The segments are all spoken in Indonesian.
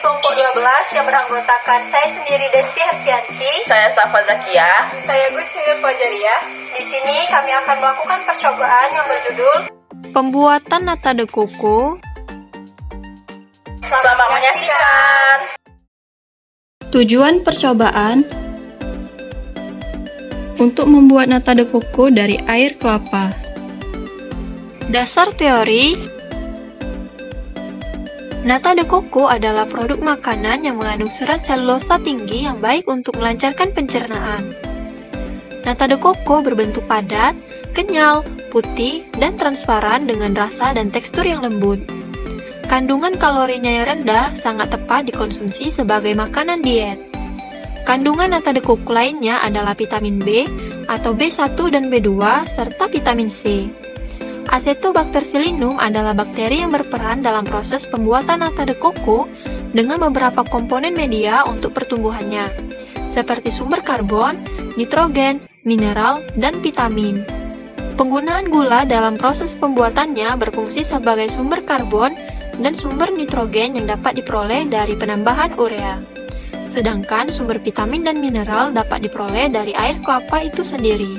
kelompok 12 yang beranggotakan saya sendiri Desti Harfianti, Saya Safa Zakia. saya Gusti Nur Fajaria. Di sini kami akan melakukan percobaan yang berjudul Pembuatan nata de coco. Selamat menyaksikan. Tujuan percobaan untuk membuat nata de coco dari air kelapa. Dasar teori: nata de coco adalah produk makanan yang mengandung serat selulosa tinggi yang baik untuk melancarkan pencernaan. Nata de coco berbentuk padat, kenyal, putih, dan transparan dengan rasa dan tekstur yang lembut. Kandungan kalorinya yang rendah sangat tepat dikonsumsi sebagai makanan diet. Kandungan nata de coco lainnya adalah vitamin B atau B1 dan B2 serta vitamin C. Acetobacter-Psyllinum adalah bakteri yang berperan dalam proses pembuatan nata de coco dengan beberapa komponen media untuk pertumbuhannya, seperti sumber karbon, nitrogen, mineral, dan vitamin. Penggunaan gula dalam proses pembuatannya berfungsi sebagai sumber karbon dan sumber nitrogen yang dapat diperoleh dari penambahan urea. Sedangkan sumber vitamin dan mineral dapat diperoleh dari air kelapa itu sendiri.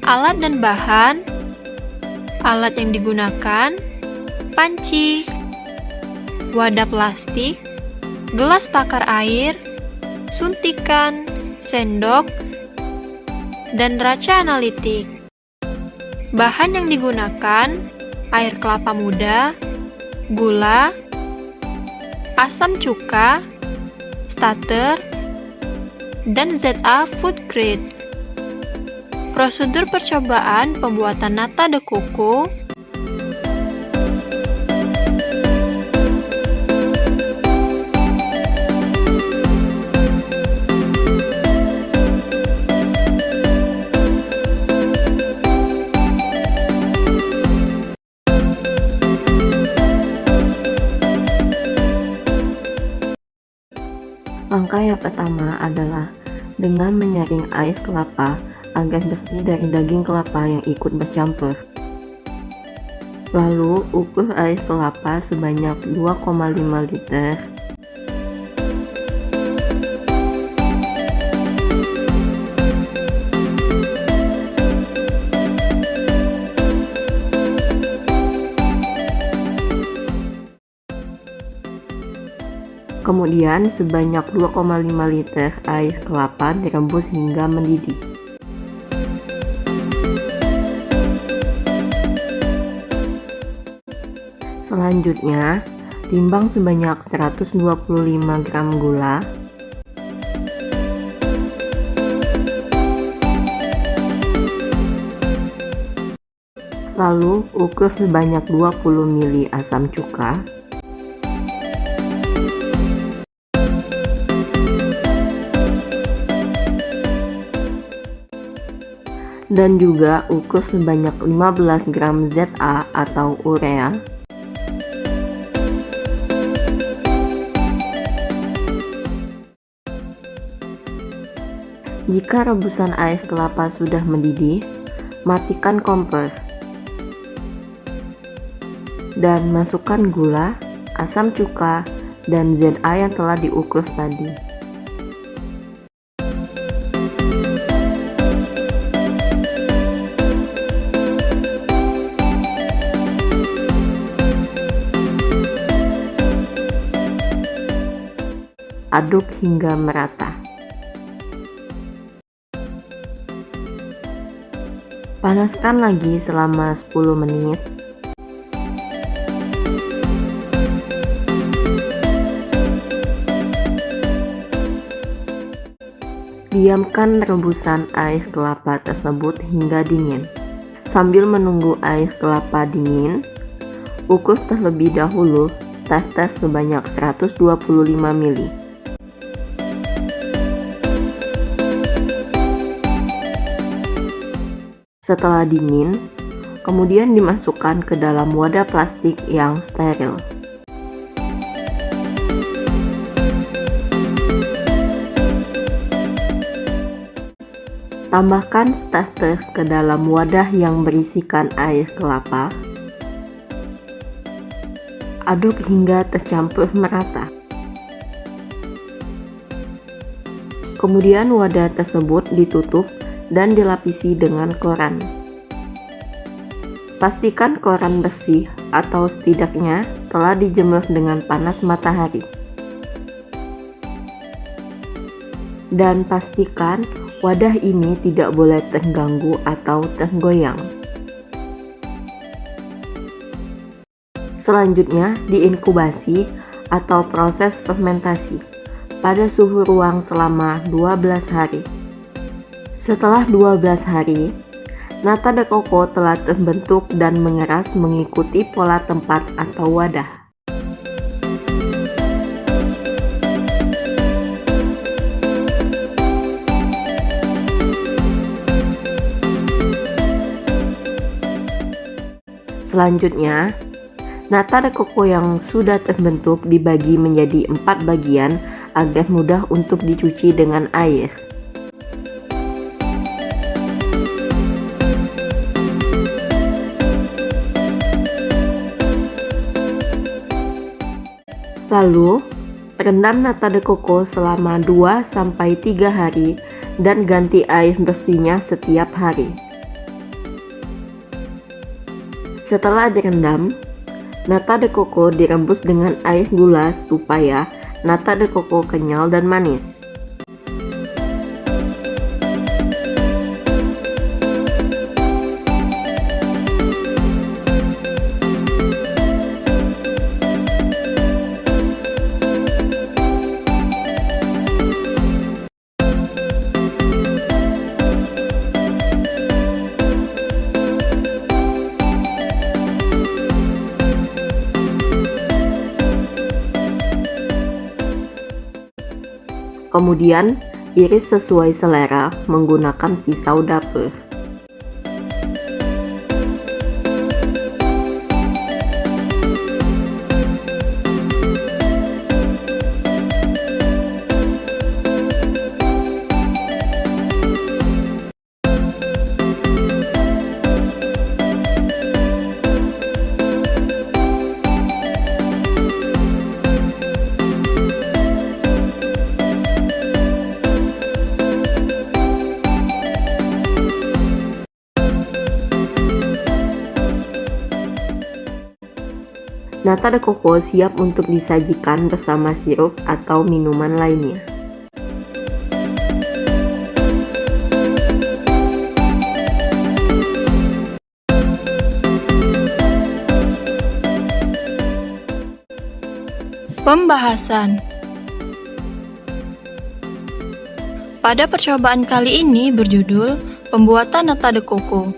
Alat dan bahan. Alat yang digunakan: panci, wadah plastik, gelas takar air, suntikan, sendok, dan raca analitik. Bahan yang digunakan: air kelapa muda, gula, asam cuka, starter, dan ZA food grade. Prosedur percobaan pembuatan nata de coco. Langkah yang pertama adalah dengan menyaring air kelapa agar bersih dari daging kelapa yang ikut bercampur. Lalu ukur air kelapa sebanyak 2,5 liter. Kemudian sebanyak 2,5 liter air kelapa direbus hingga mendidih. Selanjutnya, timbang sebanyak 125 gram gula, lalu ukur sebanyak 20 ml asam cuka, dan juga ukur sebanyak 15 gram ZA atau urea. Jika rebusan air kelapa sudah mendidih, matikan kompor dan masukkan gula, asam cuka, dan ZA yang telah diukur tadi. Aduk hingga merata. Panaskan lagi selama 10 menit. Diamkan rebusan air kelapa tersebut hingga dingin. Sambil menunggu air kelapa dingin, ukur terlebih dahulu starter sebanyak 125 ml. Setelah dingin, kemudian dimasukkan ke dalam wadah plastik yang steril. Tambahkan starter ke dalam wadah yang berisikan air kelapa. Aduk hingga tercampur merata. Kemudian wadah tersebut ditutup dan dilapisi dengan koran. Pastikan koran bersih atau setidaknya telah dijemur dengan panas matahari. Dan pastikan wadah ini tidak boleh terganggu atau tergoyang. Selanjutnya, diinkubasi atau proses fermentasi pada suhu ruang selama 12 hari. Setelah 12 hari, nata de coco telah terbentuk dan mengeras mengikuti pola tempat atau wadah. Selanjutnya, nata de coco yang sudah terbentuk dibagi menjadi 4 bagian agar mudah untuk dicuci dengan air. Lalu, rendam nata de coco selama 2-3 hari dan ganti air bersihnya setiap hari. Setelah direndam, nata de coco direbus dengan air gula supaya nata de coco kenyal dan manis. Kemudian, iris sesuai selera menggunakan pisau dapur. Nata de coco siap untuk disajikan bersama sirup atau minuman lainnya. Pembahasan. Pada percobaan kali ini berjudul Pembuatan Nata de coco.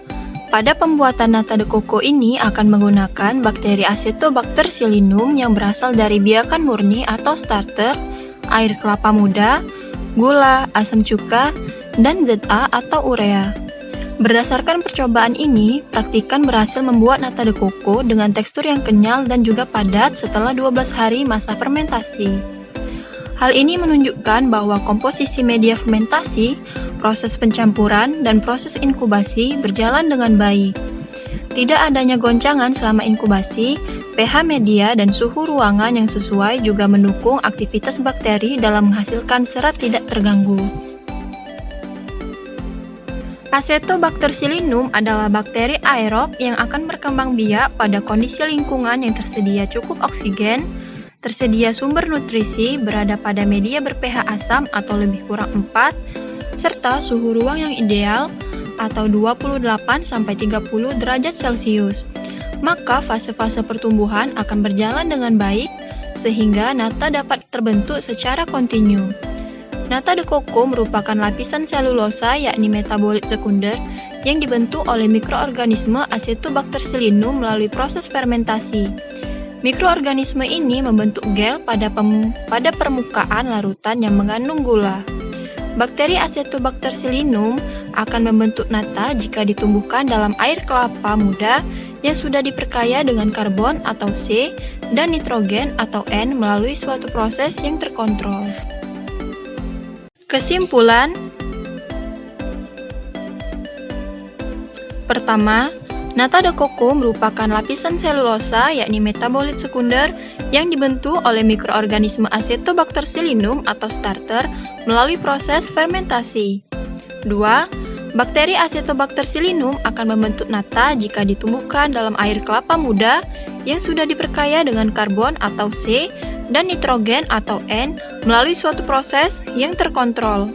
Pada pembuatan nata de coco ini akan menggunakan bakteri Acetobacter psilinum yang berasal dari biakan murni atau starter, air kelapa muda, gula, asam cuka, dan ZA atau urea. Berdasarkan percobaan ini, praktikan berhasil membuat nata de coco dengan tekstur yang kenyal dan juga padat setelah 12 hari masa fermentasi. Hal ini menunjukkan bahwa komposisi media fermentasi, proses pencampuran, dan proses inkubasi berjalan dengan baik. Tidak adanya goncangan selama inkubasi, pH media dan suhu ruangan yang sesuai juga mendukung aktivitas bakteri dalam menghasilkan serat tidak terganggu. Acetobacter psilinum adalah bakteri aerob yang akan berkembang biak pada kondisi lingkungan yang tersedia cukup oksigen, tersedia sumber nutrisi, berada pada media ber-pH asam atau lebih kurang 4, serta suhu ruang yang ideal atau 28-30 derajat Celcius. Maka fase-fase pertumbuhan akan berjalan dengan baik sehingga nata dapat terbentuk secara kontinu. Nata de coco merupakan lapisan selulosa yakni metabolit sekunder yang dibentuk oleh mikroorganisme Acetobacter psilinum melalui proses fermentasi. Mikroorganisme ini membentuk gel pada permukaan larutan yang mengandung gula. Bakteri Acetobacter psilinum akan membentuk nata jika ditumbuhkan dalam air kelapa muda yang sudah diperkaya dengan karbon atau C dan nitrogen atau N melalui suatu proses yang terkontrol. Kesimpulan. Pertama, Nata de coco merupakan lapisan selulosa yakni metabolit sekunder yang dibentuk oleh mikroorganisme Acetobacter-Psyllinum atau starter melalui proses fermentasi. 2. Bakteri Acetobacter-Psyllinum akan membentuk nata jika ditumbuhkan dalam air kelapa muda yang sudah diperkaya dengan karbon atau C dan nitrogen atau N melalui suatu proses yang terkontrol.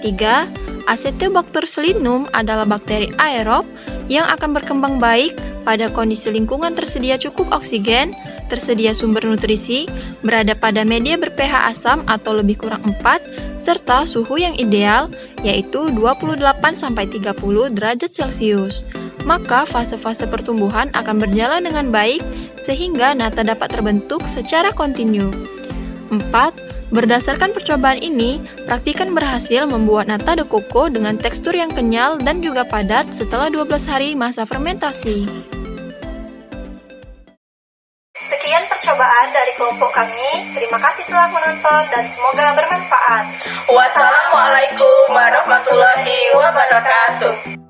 3. Acetobacter-Psyllinum adalah bakteri aerob yang akan berkembang baik pada kondisi lingkungan tersedia cukup oksigen, tersedia sumber nutrisi, berada pada media ber-pH asam atau lebih kurang 4, serta suhu yang ideal, yaitu 28-30 derajat Celcius. Maka fase-fase pertumbuhan akan berjalan dengan baik, sehingga nata dapat terbentuk secara kontinu. 4. Berdasarkan percobaan ini, praktikan berhasil membuat nata de coco dengan tekstur yang kenyal dan juga padat setelah 12 hari masa fermentasi. Sekian percobaan dari kelompok kami. Terima kasih telah menonton dan semoga bermanfaat. Wassalamualaikum warahmatullahi wabarakatuh.